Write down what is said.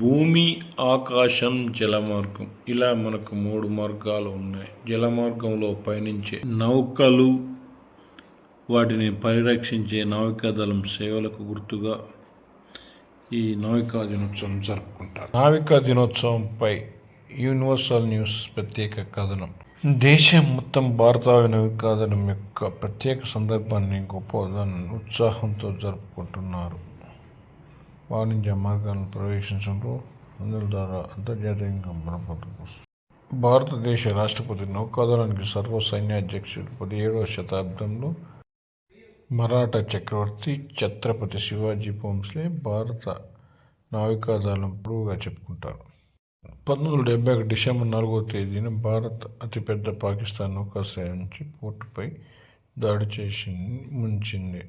భూమి, ఆకాశం, జలమార్గం ఇలా మనకు 3 మార్గాలు ఉన్నాయి. జలమార్గంలో పయనించే నౌకలు, వాటిని పరిరక్షించే నావికాదళం సేవలకు గుర్తుగా ఈ నావికా దినోత్సవం జరుపుకుంటారు. నావికా దినోత్సవంపై యూనివర్సల్ న్యూస్ ప్రత్యేక కథనం. దేశం మొత్తం భారత నావికాదళం యొక్క ప్రత్యేక సందర్భాన్ని గొప్పదనాన్ని ఉత్సాహంతో జరుపుకుంటున్నారు. వాణిజ్య మార్గాలను ప్రవేశించడంలో అందుల ద్వారా అంతర్జాతీయంగా బలపడుతుంది. భారతదేశ రాష్ట్రపతి నౌకాదళానికి సర్వసైన్యాధ్యక్షుడు 17వ శతాబ్దంలో మరాఠా చక్రవర్తి ఛత్రపతి శివాజీ భోంస్లే భారత నావికాదళం పొడవుగా చెప్పుకుంటారు. 1971 డిసెంబర్ 4వ తేదీన భారత్ అతిపెద్ద పాకిస్తాన్ నౌకాశ్రయం నుంచి పోర్టుపై దాడి చేసి ముంచింది.